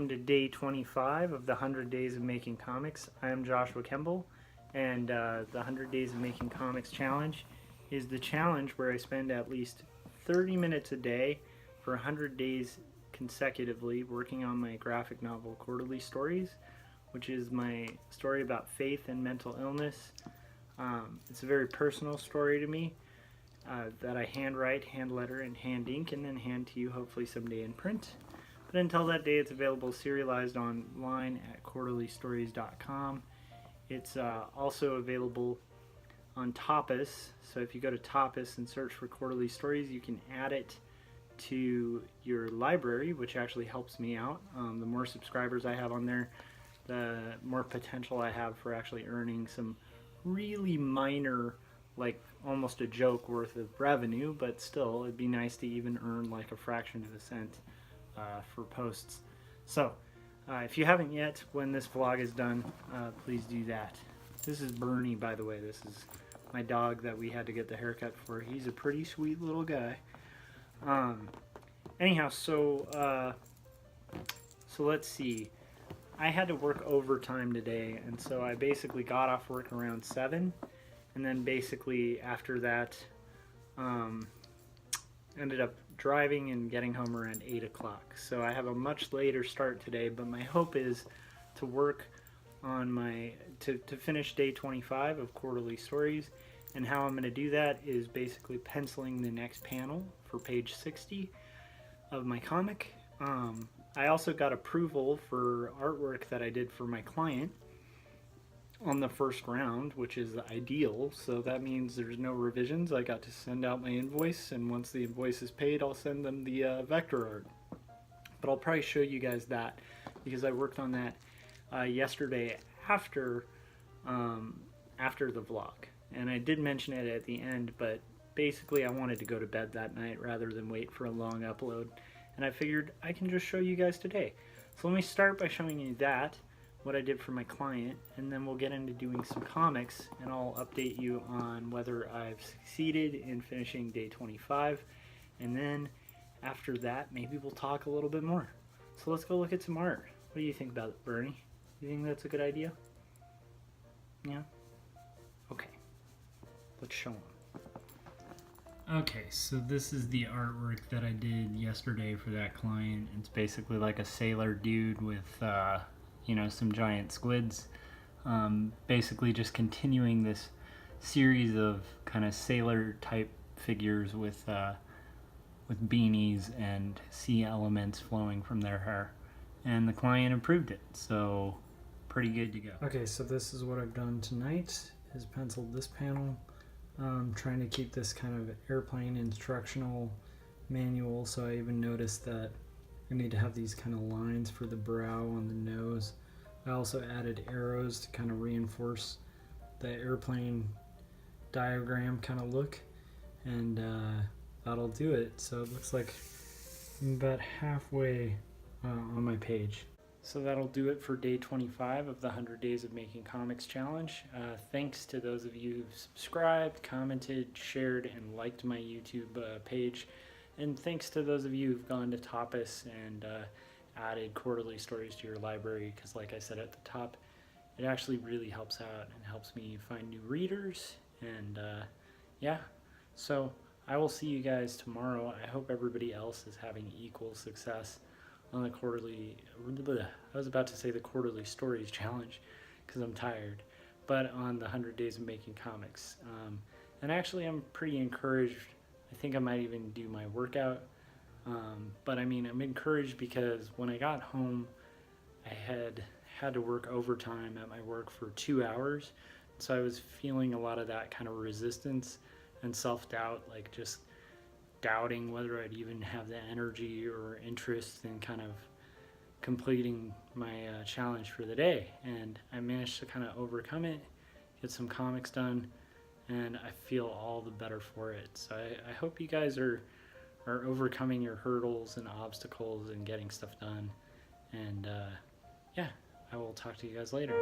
welcome to day 25 of the 100 Days of Making Comics. I am Joshua Kemble, and the 100 Days of Making Comics challenge is the challenge where I spend at least 30 minutes a day for 100 days consecutively working on my graphic novel Quarterly Stories, which is my story about faith and mental illness. It's a very personal story to me that I handwrite, hand letter, and hand ink, and then hand to you hopefully someday in print. But until that day, it's available serialized online at quarterlystories.com. It's also available on Tapas. So if you go to Tapas and search for Quarterly Stories, you can add it to your library, which actually helps me out. The more subscribers I have on there, the more potential I have for actually earning some really minor, like almost a joke worth of revenue, but still it'd be nice to even earn like a fraction of a cent for posts. So if you haven't yet, when this vlog is done, please do that. This is Bernie, by the way. This is my dog that we had to get the haircut for. He's a pretty sweet little guy. Anyhow, so let's see. I had to work overtime today, and so I basically got off work around 7, and then basically after that ended up driving and getting home around 8 o'clock. So I have a much later start today, but my hope is to work on to finish day 25 of Quarterly Stories. And how I'm going to do that is basically penciling the next panel for page 60 of my comic. I also got approval for artwork that I did for my client on the first round, which is ideal. So that means there's no revisions. I got to send out my invoice, and once the invoice is paid, I'll send them the vector art. But I'll probably show you guys that because I worked on that yesterday after the vlog. And I did mention it at the end, but basically I wanted to go to bed that night rather than wait for a long upload. And I figured I can just show you guys today. So let me start by showing you that, what I did for my client, and then we'll get into doing some comics, and I'll update you on whether I've succeeded in finishing day 25. And then after that, maybe we'll talk a little bit more. So let's go look at some art. What do you think about it, Bernie? You think that's a good idea? Yeah? Okay. Let's show them. Okay, so this is the artwork that I did yesterday for that client. It's basically like a sailor dude with, you know, some giant squids. Basically just continuing this series of kind of sailor type figures with beanies and sea elements flowing from their hair. And the client approved it, so pretty good to go. Okay, so this is what I've done tonight, is penciled this panel. Trying to keep this kind of airplane instructional manual, so I even noticed that I need to have these kind of lines for the brow on the nose. I also added arrows to kind of reinforce the airplane diagram kind of look, and that'll do it. So it looks like I'm about halfway on my page. So that'll do it for day 25 of the 100 Days of Making Comics challenge. Thanks to those of you who've subscribed, commented, shared, and liked my YouTube page. And thanks to those of you who've gone to Tapas and added Quarterly Stories to your library, because like I said at the top, it actually really helps out and helps me find new readers. And yeah, so I will see you guys tomorrow. I hope everybody else is having equal success on the I was about to say the Quarterly Stories challenge because I'm tired, but on the 100 Days of Making Comics. And actually I'm pretty encouraged. I think I might even do my workout. But I mean, I'm encouraged because when I got home, I had to work overtime at my work for 2 hours. So I was feeling a lot of that kind of resistance and self-doubt, like just doubting whether I'd even have the energy or interest in kind of completing my challenge for the day. And I managed to kind of overcome it, get some comics done, and I feel all the better for it. So I hope you guys are overcoming your hurdles and obstacles and getting stuff done. And yeah, I will talk to you guys later.